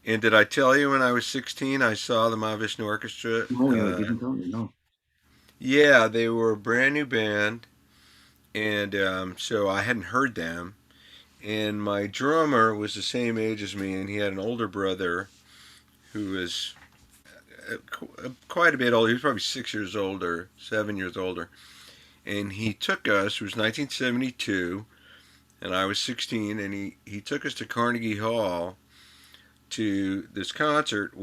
And did I tell you when I was 16 I saw the Mahavishnu Orchestra? No, you didn't tell me. No. Yeah, they were a brand new band, and so I hadn't heard them. And my drummer was the same age as me, and he had an older brother who was quite a bit older. He was probably 6 years older, 7 years older. And he took us, it was 1972, and I was 16, and he took us to Carnegie Hall to this concert.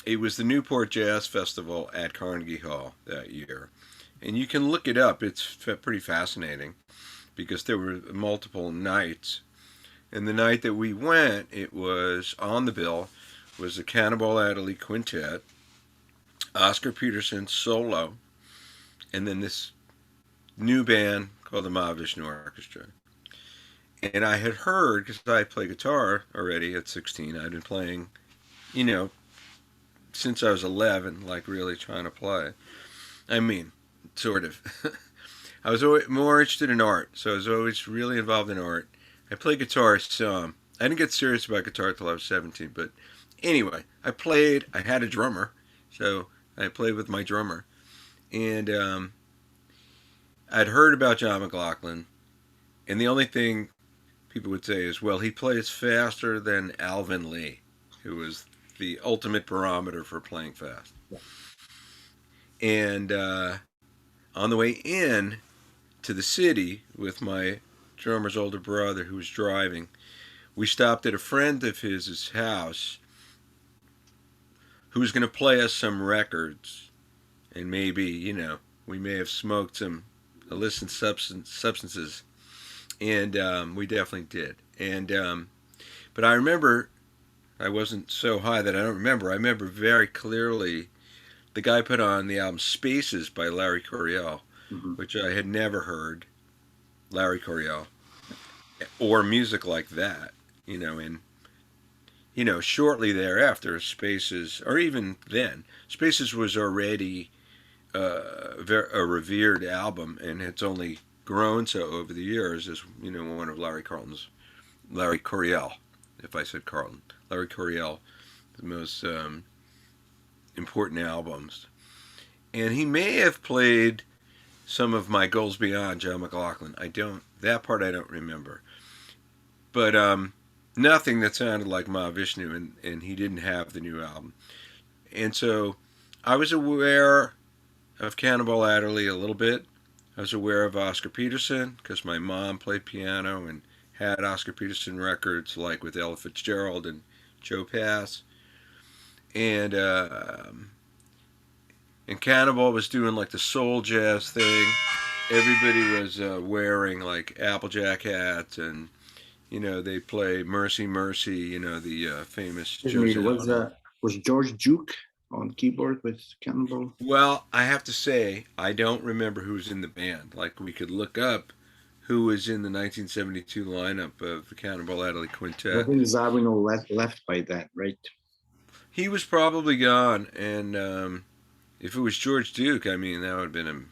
It was the Newport Jazz Festival at Carnegie Hall that year. And you can look it up. It's pretty fascinating because there were multiple nights. And the night that we went, it was on the bill was the Cannonball Adderley Quintet, Oscar Peterson solo, and then this new band called the Mahavishnu Orchestra. And I had heard, because I play guitar already at 16, I'd been playing, you know, since I was 11, like really trying to play. I mean, sort of. I was always more interested in art, so I was always really involved in art. I played guitar some. I didn't get serious about guitar until I was 17, but anyway, I played. I had a drummer, so I played with my drummer. And I'd heard about John McLaughlin, and the only thing people would say is, well, he plays faster than Alvin Lee, who was the ultimate barometer for playing fast. Yeah. And on the way in to the city with my drummer's older brother who was driving, we stopped at a friend of his house who was going to play us some records. And maybe, we may have smoked some illicit substances. And we definitely did. And but I remember I wasn't so high that I don't remember. I remember very clearly the guy put on the album Spaces by Larry Coryell, Hmm. which I had never heard. Larry Coryell or music like that, and shortly thereafter, Spaces, or even then, Spaces was already a revered album, and it's only grown so over the years as one of Larry Coryell, if I said Carlton, Larry Coryell, the most important albums. And he may have played some of My Goals Beyond Joe McLaughlin. That part I don't remember. But nothing that sounded like Mahavishnu, and he didn't have the new album. And so I was aware of Cannonball Adderley a little bit. I was aware of Oscar Peterson because my mom played piano and had Oscar Peterson records like with Ella Fitzgerald and Joe Pass. And and Cannibal was doing like the soul jazz thing. Everybody was wearing like Applejack hats, and they play Mercy Mercy. The famous Excuse me. Josie Allen. Was George Duke on keyboard with Campbell? Well, I have to say I don't remember who was in the band. Like we could look up who was in the 1972 lineup of the Cannibal Adderley I Quintet. think Zawinul left by that, right? He was probably gone, and if it was George Duke, I mean that would have been him.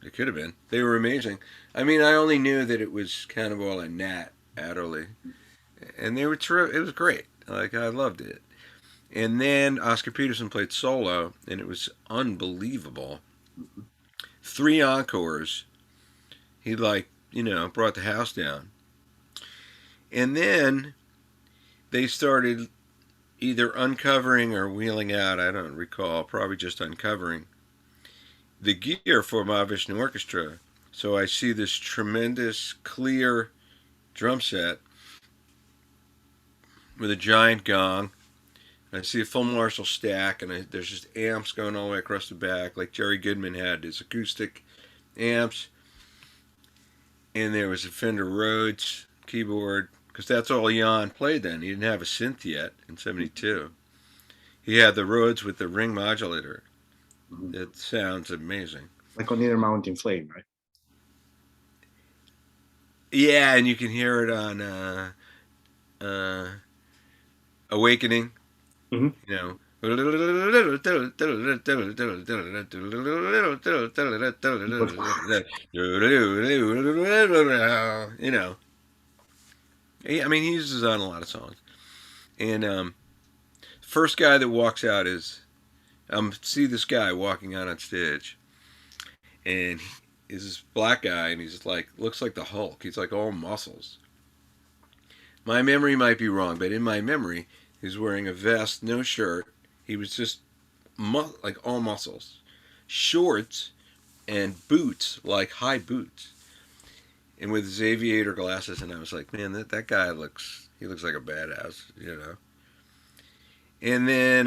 It could have been. They were amazing. I mean, I only knew that it was Cannonball and Nat Adderley, and they were terrific. It was great. Like I loved it. And then Oscar Peterson played solo, and it was unbelievable. 3 encores. He brought the house down. And then they started either uncovering or wheeling out. I don't recall. Probably just uncovering the gear for Mahavishnu Orchestra. So I see this tremendous clear drum set with a giant gong. I see a full Marshall stack, and there's just amps going all the way across the back, like Jerry Goodman had his acoustic amps. And there was a Fender Rhodes keyboard, because that's all Jan played then. He didn't have a synth yet in '72. He had the Rhodes with the ring modulator. Mhm. It sounds amazing. Like on Inner Mountain Flame, right? Yeah, and you can hear it on uh, Awakening. Hmm. You know. But You know. I mean, he uses it on a lot of songs. And first guy that walks out is see this guy walking out on stage, and he's this black guy, and he's like looks like the Hulk. He's like all muscles. My memory might be wrong, but in my memory, he's wearing a vest, no shirt. He was just like all muscles, shorts and boots, like high boots, and with his aviator glasses. And I was like, man, that guy looks like a badass, you know. And then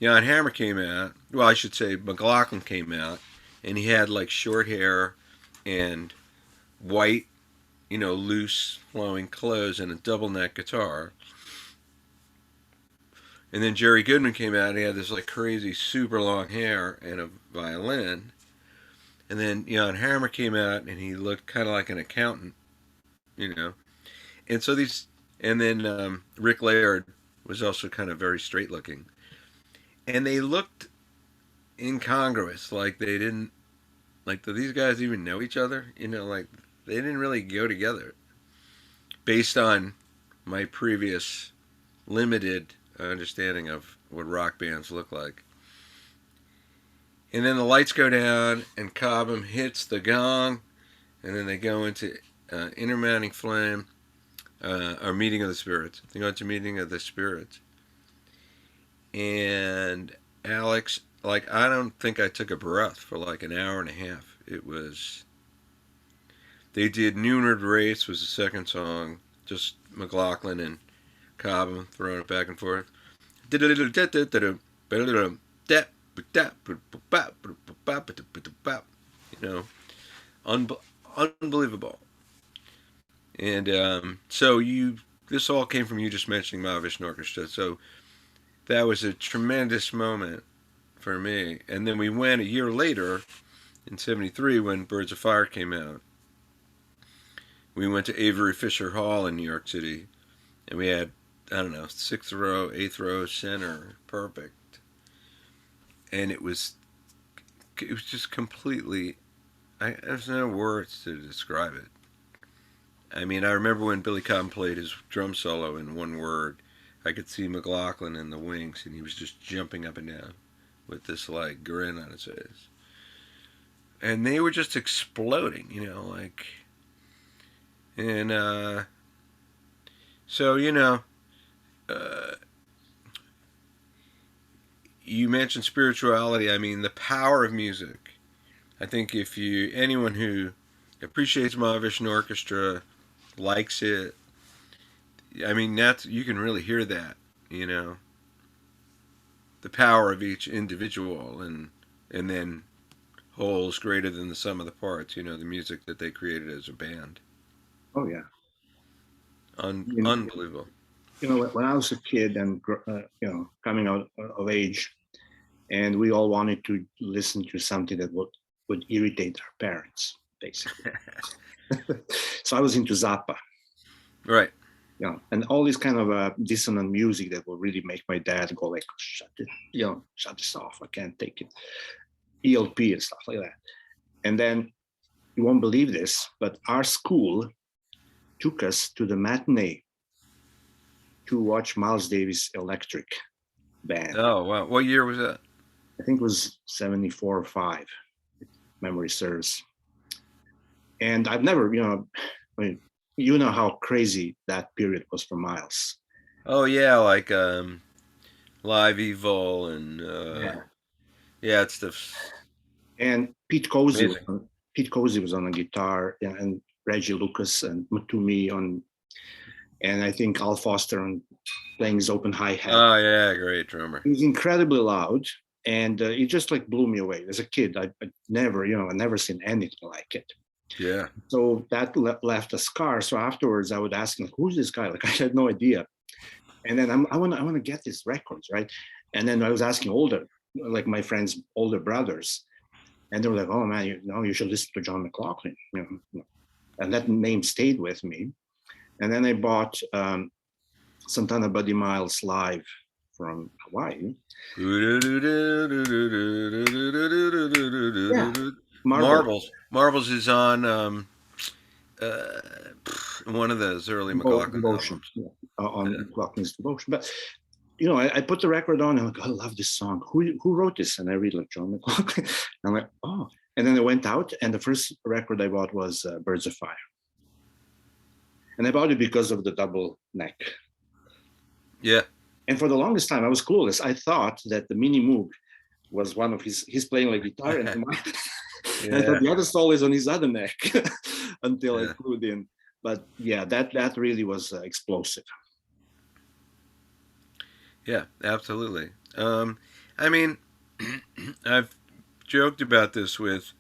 Jan Hammer came out. Well, I should say McLaughlin came out, and he had like short hair and white, loose flowing clothes and a double neck guitar. And then Jerry Goodman came out and he had this like crazy super long hair and a violin. And then Jan Hammer came out and he looked kind of like an accountant, you know. And so these, and then Rick Laird was also kind of very straight looking. And they looked incongruous, like they didn't, like, do these guys even know each other? Like they didn't really go together based on my previous limited understanding of what rock bands look like. And then the lights go down, and Cobham hits the gong, and then they go into Intermounting Flame, or Meeting of the Spirits. They go into Meeting of the Spirits. And Alex, like, I don't think I took a breath for like an hour and a half. It was. They did Noonard Race was the second song, just McLaughlin and Cobham throwing it back and forth. You know, unbelievable. And so this all came from you just mentioning Mahavishnu Orchestra. So that was a tremendous moment for me. And then we went a year later in '73 when Birds of Fire came out. We went to Avery Fisher Hall in New York City, and we had, I don't know, sixth row, eighth row, center, perfect. And it was just completely. There's no words to describe it. I mean, I remember when Billy Cobham played his drum solo in one word. I could see McLaughlin in the wings, and he was just jumping up and down with this like grin on his face. And they were just exploding, like. And so uh, you mentioned spirituality. I mean, the power of music. I think if anyone who appreciates Mahavishnu Orchestra likes it, I mean, you can really hear that. You know, the power of each individual, and then wholes greater than the sum of the parts. The music that they created as a band. Oh yeah. You Unbelievable. when I was a kid and coming out of age, and we all wanted to listen to something that would irritate our parents, basically. So I was into Zappa, Right. and all this kind of dissonant music that will really make my dad go like, shut this off. I can't take it. ELP and stuff like that. And then you won't believe this, but our school took us to the matinee to watch Miles Davis' Electric Band. Oh wow! What year was that? I think it was 74 or 5, if memory serves. And I've never, I mean, you know how crazy that period was for Miles. Oh yeah, like Live Evil and Yeah. yeah, it's stuff's And amazing. Pete Cozy was on the guitar, and Reggie Lucas and Matumi on, and I think Al Foster on playing his open hi hat. Oh yeah, great drummer. He's incredibly loud, and it just like blew me away. As a kid, I never, I never seen anything like it. Yeah. So that left a scar. So afterwards, I would ask him, like, "Who's this guy?" Like I had no idea. And then I want to get these records, right? And then I was asking like my friends' older brothers, and they were like, "Oh man, you should listen to John McLaughlin." And that name stayed with me. And then I bought Santana Buddy Miles live from Hawaii. Yeah, Marble. Marbles is on uh, one of those early McLaughlin Devotion. albums. Yeah. on Clockman's Devotion. But I put the record on and I'm like, I love this song. Who wrote this? And I read like John McLaughlin. I'm like, oh. And then I went out, and the first record I bought was Birds of Fire. And I bought it because of the double neck. Yeah. And for the longest time, I was clueless. I thought that the Mini Moog was one of he's playing like guitar, and and I thought Yeah. the other solo is on his other neck until I Yeah. clued in. But yeah, that really was explosive. Yeah. Absolutely. I mean, I've joked about this with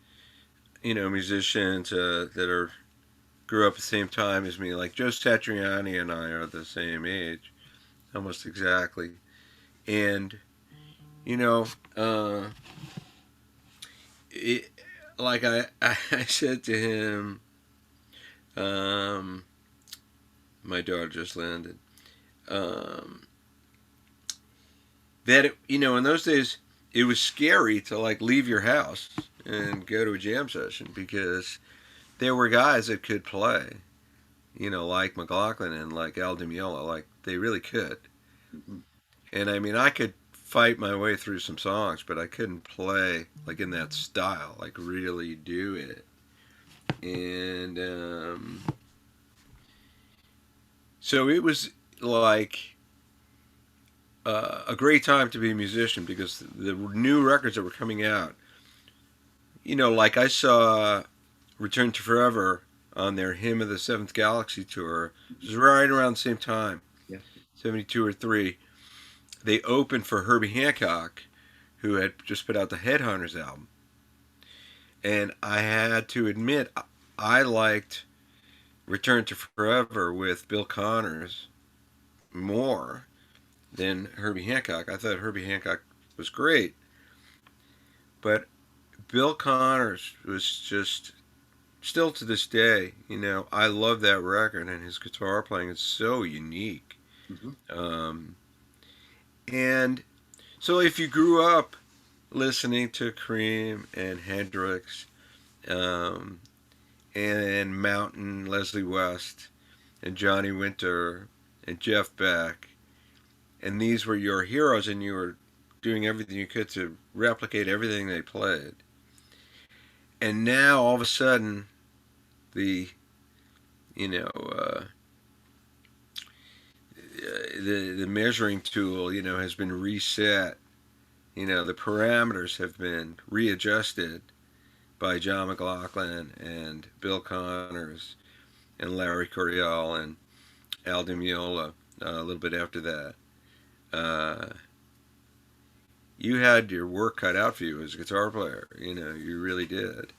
musicians that are grew up at the same time as me. Like Joe Satriani and I are the same age, almost exactly. And you know, uh, it, like I said to him, um, my daughter just landed. Um, that in those days it was scary to like leave your house and go to a jam session because there were guys that could play, like McLaughlin and like Al Di Meola, like they really could. Mhm. And I mean, I could fight my way through some songs, but I couldn't play like in that style, like really do it. And so it was like a great time to be a musician because the new records that were coming out, like I saw Return to Forever on their Hymn of the Seventh Galaxy tour. It was right around the same time, Yeah. 72 or 3. They opened for Herbie Hancock, who had just put out the Headhunters album. And I had to admit, I liked Return to Forever with Bill Connors more than Herbie Hancock. I thought Herbie Hancock was great, but Bill Connors was just still to this day. I love that record, and his guitar playing is so unique. Mhm. Um, and so, if you grew up listening to Cream and Hendrix, um, and Mountain, Leslie West, and Johnny Winter, and Jeff Beck, and these were your heroes, and you were doing everything you could to replicate everything they played. And now all of a sudden, the you know the measuring tool has been reset. The parameters have been readjusted by John McLaughlin and Bill Connors and Larry Coryell and Al Di Meola a little bit after that. Uh, you had your work cut out for you as a guitar player. You really did.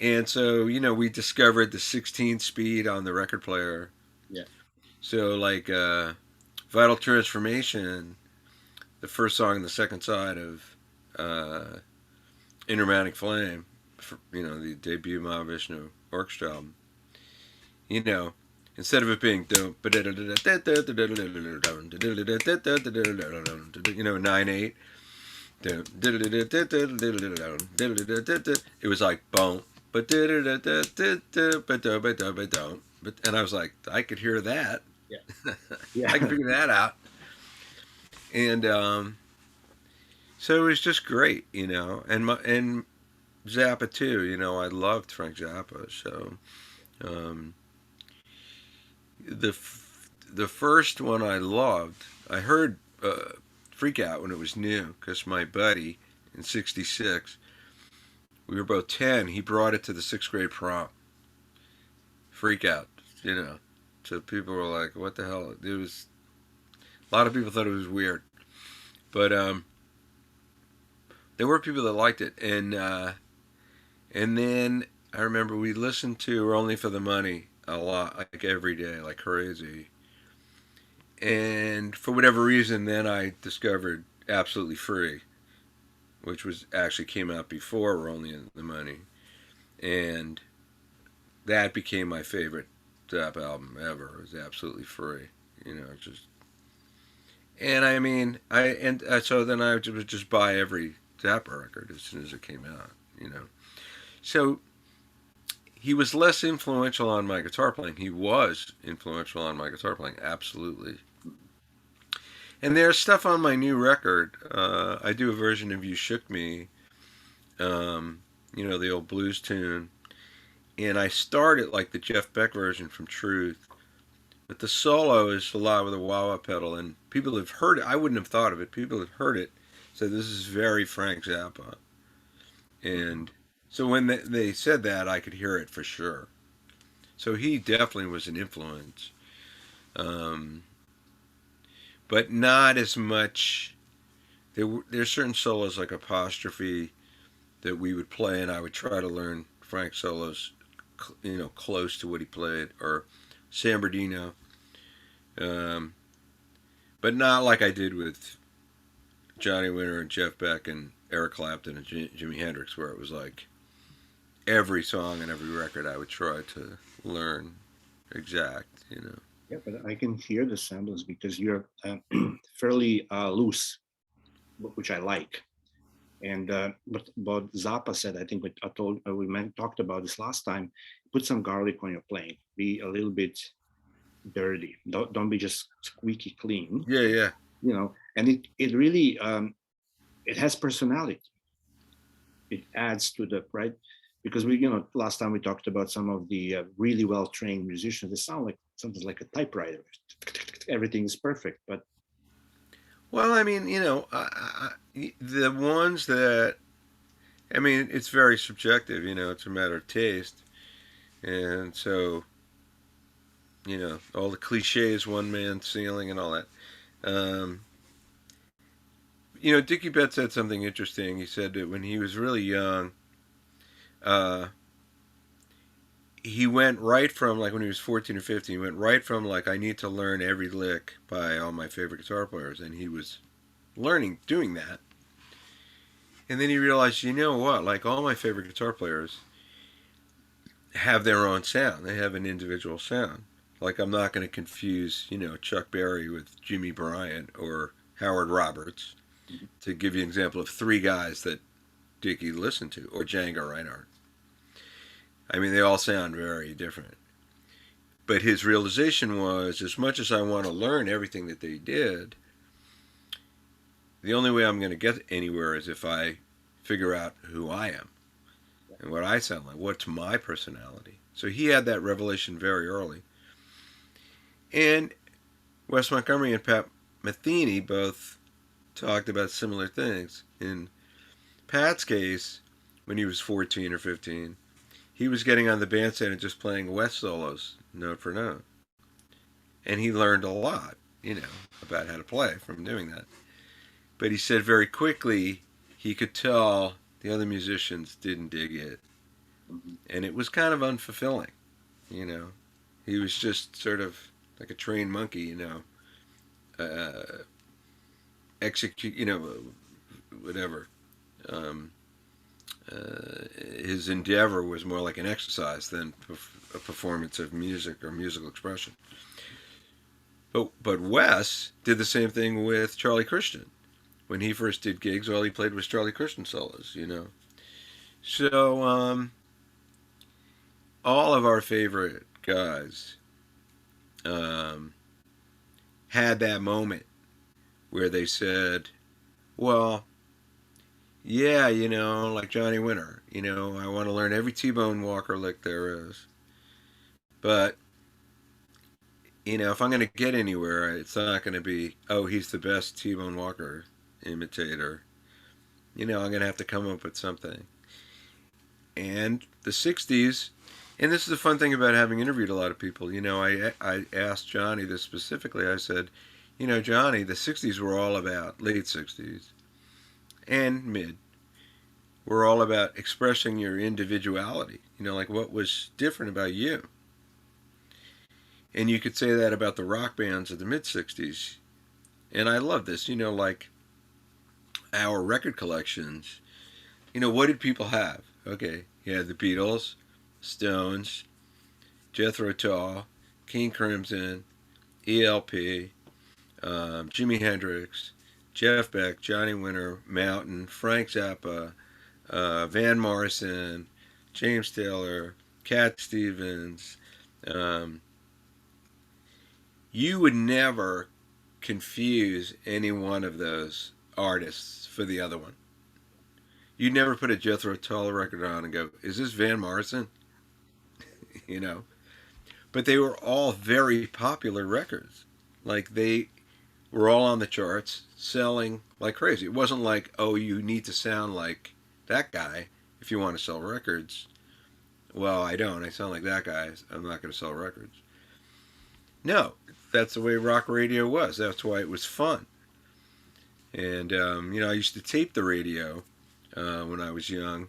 And so, we discovered the 16 speed on the record player. Yeah. So, like, Vital Transformation, the first song on the second side of uh, Intermatic Flame, the debut Mahavishnu orchestra album, you know, instead of it being 9/8, it was like boom, and I was like, I could hear that. Yeah. I could Yeah. figure that out. And so it was just great, and Zappa too. I loved Frank Zappa. So um, the first one I loved, I heard Freak Out when it was new because my buddy in '66, we were both 10. He brought it to the sixth grade prom. Freak Out, you know. So people were like, "What the hell?" It was a lot of people thought it was weird, but there were people that liked it, and then I remember we listened to "Only for the Money" a lot, like every day, like crazy. And for whatever reason, then I discovered "Absolutely Free," which was actually came out before "We're Only in the Money," and that became my favorite Zapp album ever. It was "Absolutely Free." Just and I mean, so then I would just buy every Zappa record as soon as it came out. So he was less influential on my guitar playing. He was influential on my guitar playing, absolutely. And there's stuff on my new record. I do a version of "You Shook Me," the old blues tune, and I start it like the Jeff Beck version from Truth. But the solo is a lot with a wah wah pedal, and people have heard it. I wouldn't have thought of it. People have heard it, so this is very Frank Zappa. And so when they said that, I could hear it for sure. So he definitely was an influence, um, but not as much. There's certain solos like Apostrophe that we would play, and I would try to learn Frank solos, close to what he played, or San Bernardino, um, but not like I did with Johnny Winter and Jeff Beck and Eric Clapton and Jimi Hendrix, where it was like every song and every record I would try to learn exact. Yeah, but I can hear the semblance because you're fairly loose, which I like. And but Zappa said, I think I told talked about this last time. Put some garlic on your plane. Be a little bit dirty. Don't be just squeaky clean. Yeah, yeah. And it really it has personality. It adds to the right because we last time we talked about some of the really well trained musicians. They sound like something like a typewriter. Everything is perfect, but Well, I mean, the ones that I mean, it's very subjective. It's a matter of taste, and so all the cliches, one man ceiling, and all that. Um, Dickie Betts said something interesting. He said that when he was really young, uh, he went right from like when he was 14 or 15. He went right from like I need to learn every lick by all my favorite guitar players, and he was learning doing that. And then he realized, you know what? Like all my favorite guitar players have their own sound. They have an individual sound. Like I'm not going to confuse, Chuck Berry with Jimmy Bryant or Howard Roberts, to give you an example of three guys that Dickie listened to, or Django Reinhardt. I mean, they all sound very different. But his realization was, as much as I want to learn everything that they did, the only way I'm going to get anywhere is if I figure out who I am and what I sound like, what's my personality. So he had that revelation very early. And Wes Montgomery and Pat Metheny both talked about similar things. In Pat's case, when he was 14 or 15, he was getting on the bandstand and just playing Wes solos, note for note. And he learned a lot, about how to play from doing that. But he said very quickly he could tell the other musicians didn't dig it. And it was kind of unfulfilling. He was just sort of like a trained monkey, execute, whatever. Um, his endeavor was more like an exercise than a performance of music or musical expression. But Wes did the same thing with Charlie Christian. When he first did gigs, all he played was Charlie Christian solos. So all of our favorite guys um, had that moment where they said, well, yeah, like Johnny Winter, I want to learn every T-Bone Walker lick there is. But, if I'm going to get anywhere, it's not going to be, oh, he's the best T-Bone Walker imitator. I'm going to have to come up with something. And the 60s, and this is the fun thing about having interviewed a lot of people, I asked Johnny this specifically. I said, Johnny, the 60s were all about, late 60s and mid, were all about expressing your individuality, like what was different about you. And you could say that about the rock bands of the mid 60s. And I love this, like our record collections. What did people have? Okay, you had the Beatles, Stones, Jethro Tull, King Crimson, ELP, Jimi Hendrix, Jeff Beck, Johnny Winter, Mountain, Frank Zappa, Van Morrison, James Taylor, Cat Stevens. You would never confuse any one of those artists for the other one. You'd never put a Jethro Tull record on and go, "Is this Van Morrison?" you know. But they were all very popular records. Like they were all on the charts, selling like crazy. It wasn't like, oh, you need to sound like that guy if you want to sell records. Well, I don't. I sound like that guy. I'm not going to sell records. No, that's the way rock radio was. That's why it was fun. And I used to tape the radio when I was young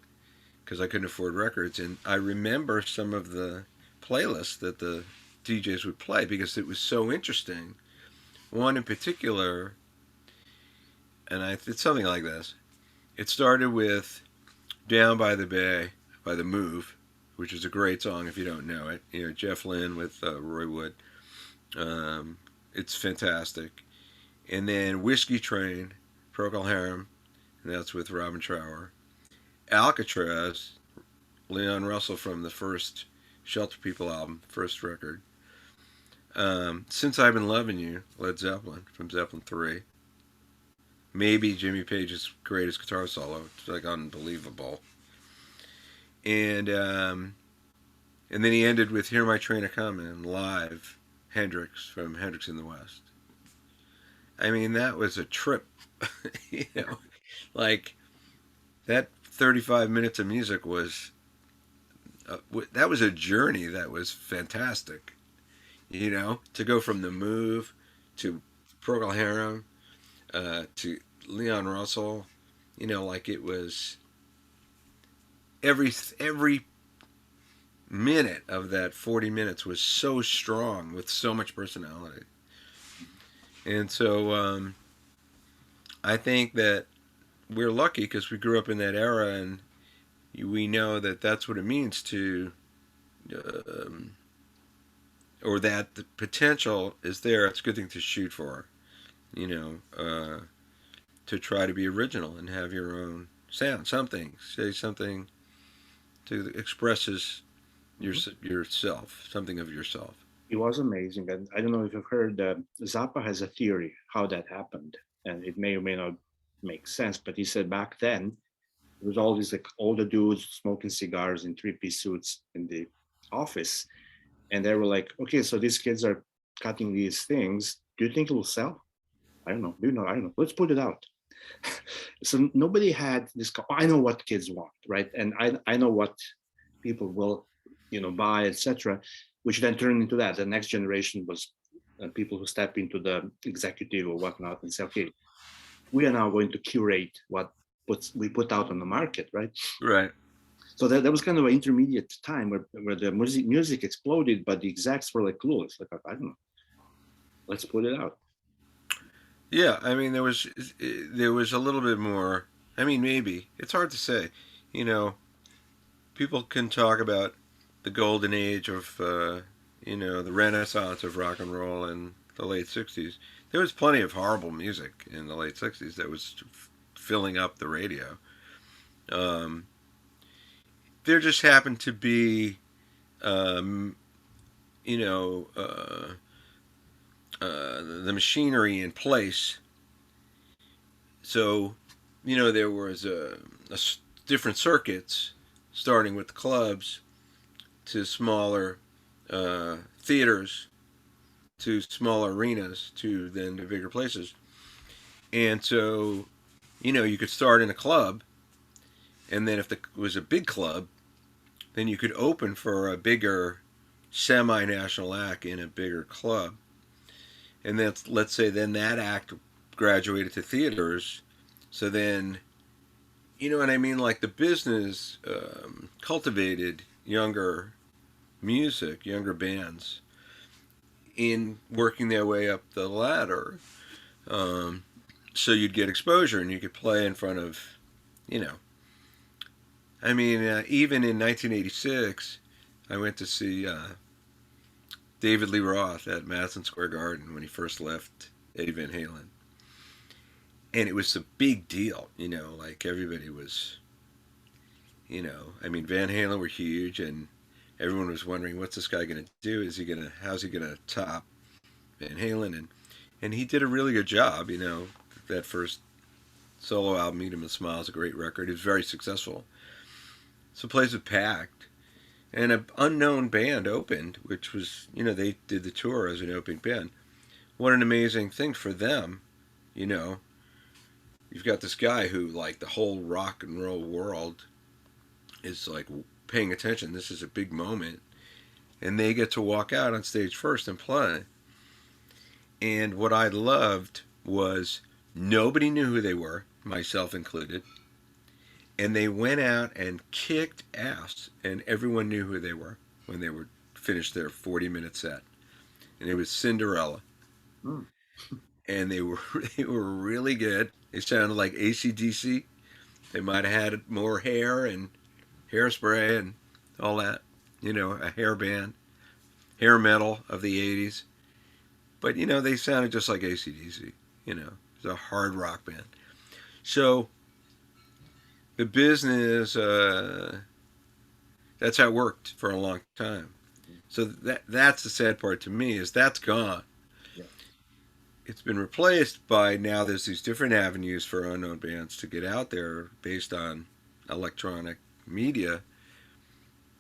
because I couldn't afford records, and I remember some of the playlists that the DJs would play because it was so interesting. One in particular, it's something like this. It started with "Down by the Bay" by the Move, which is a great song if you don't know it. Jeff Lynne with Roy Wood. It's fantastic. And then "Whiskey Train," Procol Harum, and that's with Robin Trower. "Alcatraz," Leon Russell from the first Shelter People album, first record. "Since I've Been Loving You," Led Zeppelin from Zeppelin 3. Maybe Jimmy Page's greatest guitar solo. It's like unbelievable. And and then he ended with "Hear My Train a Comin'" live, Hendrix from Hendrix in the West. I mean, that was a trip. you know, like that 35 minutes of music was that was a journey that was fantastic. To go from the Move to Procol Harum to Leon Russell, like it was every minute of that 40 minutes was so strong with so much personality. And so I think that we're lucky because we grew up in that era and we know that that's what it means to, um, or that the potential is there. It's a good thing to shoot for, you know, uh, to try to be original and have your own sound, say something to expresses Mhm. yourself, something of yourself. It was amazing. And I don't know if you've heard, Zappa has a theory how that happened. And it may or may not make sense, but he said back then, there was all these like older dudes smoking cigars in three-piece suits in the office. And they were like, okay, so these kids are cutting these things. Do you think it will sell? I don't know. Do you know? I don't know. Let's put it out. So nobody had this. I know what kids want, right? And I know what people will, buy, etc. Which then turned into that. The next generation was people who step into the executive or whatnot and say, okay, we are now going to curate what we put out on the market, right? Right. So that was kind of an intermediate time where the music exploded, but the execs were like clueless. Like, I don't know, let's put it out. Yeah, I mean there was a little bit more. I mean, maybe it's hard to say. You know, people can talk about the golden age of the renaissance of rock and roll in the late '60s. There was plenty of horrible music in the late '60s that was filling up the radio. Um, there just happened to be, um, you know, the machinery in place. So, there was different circuits, starting with the clubs to smaller theaters to smaller arenas to then to bigger places. And so, you could start in a club, and then if it was a big club, then you could open for a bigger semi-national act in a bigger club. And then let's say then that act graduated to theaters. So then, you know what I mean? Like the business cultivated younger music, younger bands in working their way up the ladder. Um, so you'd get exposure and you could play in front of, you know, even in 1986, I went to see David Lee Roth at Madison Square Garden when he first left Eddie Van Halen. And it was a big deal, like everybody was, Van Halen were huge and everyone was wondering, what's this guy going to do? How's he going to top Van Halen? And and he did a really good job. That first solo album, Meet 'Em and Smile, is a great record. It was very successful. So the place was packed, and an unknown band opened, which was, they did the tour as an opening band. What an amazing thing for them, you know. You've got this guy who, like, the whole rock and roll world is, like, paying attention. This is a big moment. And they get to walk out on stage first and play. And what I loved was nobody knew who they were, myself included. And they went out and kicked ass, and everyone knew who they were when they were finished their 40-minute set. And it was Cinderella. Hmm. And they were they were really good. They sounded like AC/DC. They might have had more hair and hairspray and all that. A hair band, hair metal of the 80s. But, they sounded just like AC/DC. It's a hard rock band. So the business, that's how it worked for a long time. So that's the sad part to me, is that's gone. Yeah. It's been replaced by, now there's these different avenues for unknown bands to get out there based on electronic media.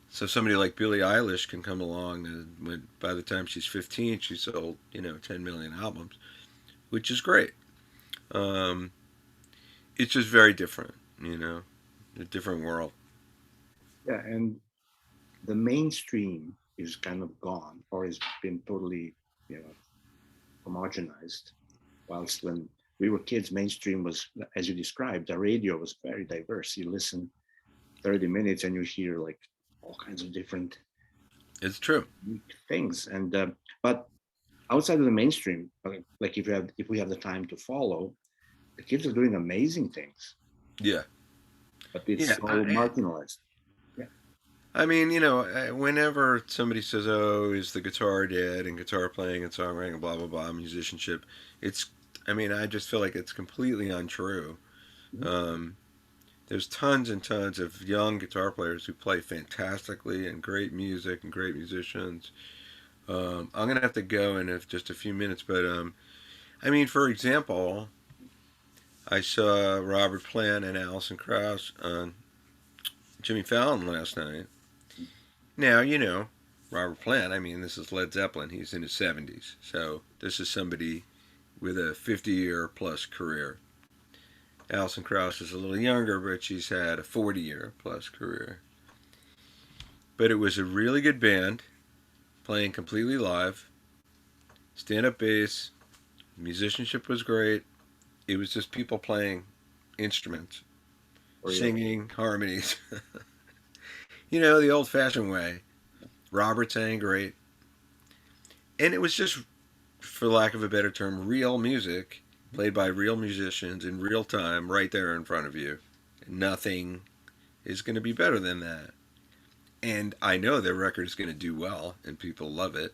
So somebody like Billie Eilish can come along, and by the time she's 15, she sold 10 million albums, which is great. Um, it's just very different, a different world. Yeah, and the mainstream is kind of gone or has been totally, you know, homogenized. Whilst when we were kids, mainstream was, as you described, the radio was very diverse. You listen 30 minutes and you hear like all kinds of different It's true. things. And but outside of the mainstream, like if we have the time to follow, the kids are doing amazing things, Yeah, but it's yeah. so marginalized. Yeah. I mean, whenever somebody says, "Oh, is the guitar dead?" and guitar playing and songwriting and blah blah blah, musicianship, it's. I mean, I just feel like it's completely untrue. Mhm. Um, there's tons and tons of young guitar players who play fantastically and great music and great musicians. I'm gonna have to go in just a few minutes, but I mean, for example, I saw Robert Plant and Alison Krauss on Jimmy Fallon last night. Now, Robert Plant, I mean, this is Led Zeppelin. He's in his 70s. So this is somebody with a 50-year plus career. Alison Krauss is a little younger, but she's had a 40-year plus career. But it was a really good band, playing completely live, stand up bass, musicianship was great. It was just people playing instruments, Or yeah, singing harmonies, the old fashioned way. Robert sang great. And it was just, for lack of a better term, real music played by real musicians in real time right there in front of you. Nothing is going to be better than that. And I know their record is going to do well and people love it.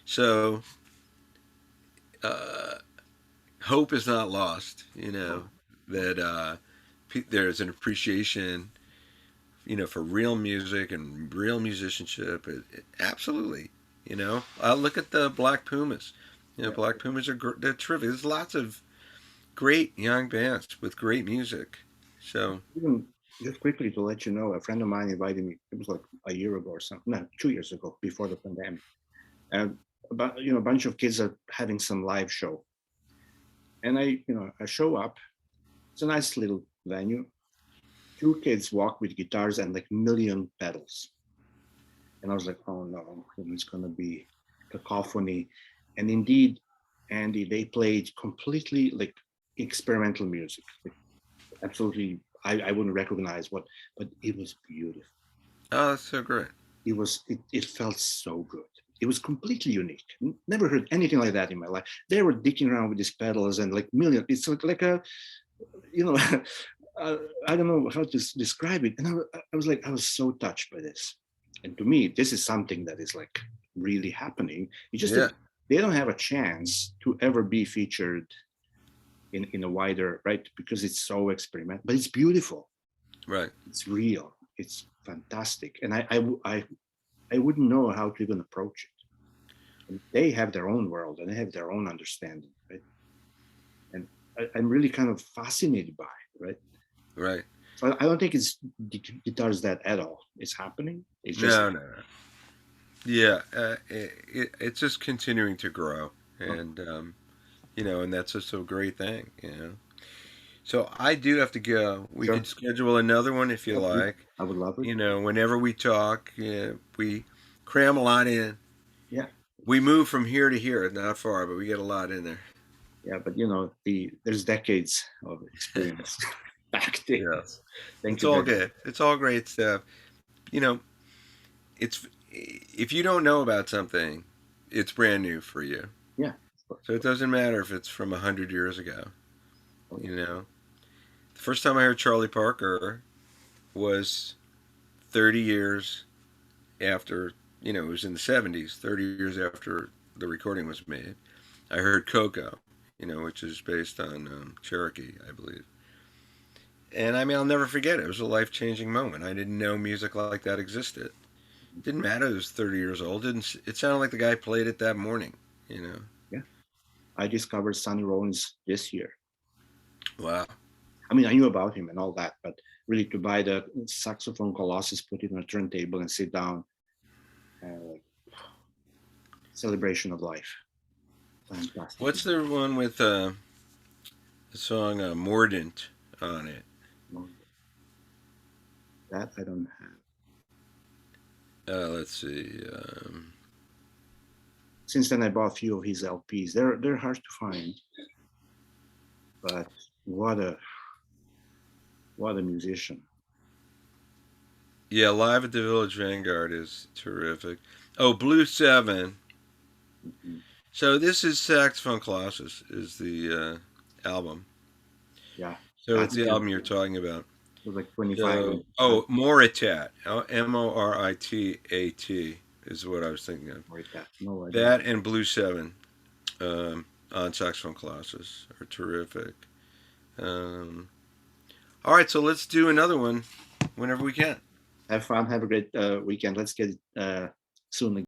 So, uh, hope is not lost, that there's an appreciation, for real music and real musicianship. Absolutely. I look at the Black Pumas. yeah. Black Pumas they're terrific. There's lots of great young bands with great music. So, Even just quickly to let you know, a friend of mine invited me. It was like a year ago or something, no, 2 years ago, before the pandemic. And about a bunch of kids are having some live show, and I show up. It's a nice little venue. Two kids walk with guitars and like million pedals, and I was like, oh no, it's gonna be cacophony. And indeed, Andy, they played completely like experimental music, like absolutely. I wouldn't recognize what, but it was beautiful. oh, that's so great. It felt so good. It was completely unique. Never heard anything like that in my life. They were dicking around with these pedals and like million. It's like a, you know, uh, I don't know how to describe it. And I was like, I was so touched by this. And to me, this is something that is like really happening. It's just Yeah, that they don't have a chance to ever be featured in a wider, right, because it's so experimental. But it's beautiful. right. It's real. It's fantastic. And I wouldn't know how to even approach it. And they have their own world and they have their own understanding. I'm really kind of fascinated by, right? Right. So I don't think it's guitars that at all. It's happening. It's just No, no, no. Yeah, it's just continuing to grow, oh, and and that's just a great thing. So I do have to go. We sure. could schedule another one if you Yeah, please. like. I would love it. Whenever we talk, we cram a lot in. Yeah, We move from here to here, not far, but we get a lot in there. yeah. But there's decades of experience back there. Yes. Thank It's you all very much. good. It's all great stuff. You know, it's if you don't know about something, it's brand new for you. Yeah, of course. So it doesn't matter if it's from 100 years ago. Oh, yeah. You know, the first time I heard Charlie Parker was 30 years after. It was in the 70s. 30 years after the recording was made. I heard Coco. Which is based on Cherokee, I believe. And I mean, I'll never forget it. It was a life changing moment. I didn't know music like that existed. Didn't matter. It was 30 years old. Didn't it sounded like the guy played it that morning? You know. Yeah. I discovered Sonny Rollins this year. Wow. I mean, I knew about him and all that, but really to buy the saxophone Colossus, put it on a turntable, and sit down, uh, celebration of life. Fantastic. What's the one with the song Mordant on it? That I don't have. Let's see. Since then, I bought a few of his LPs. They're hard to find, but what a what a musician. Yeah, Live at the Village Vanguard is terrific. Oh, Blue Seven. Mhm. So this is Saxophone Colossus is the album. Yeah, So that it's the one album you're talking about. was like 25. So, oh, Moritat, Moritat is what I was thinking of. Like that. No, I don't. That and Blue Seven on Saxophone Colossus are terrific. Um, all right, so let's do another one whenever we can. Have fun. Have a great weekend. Let's get soon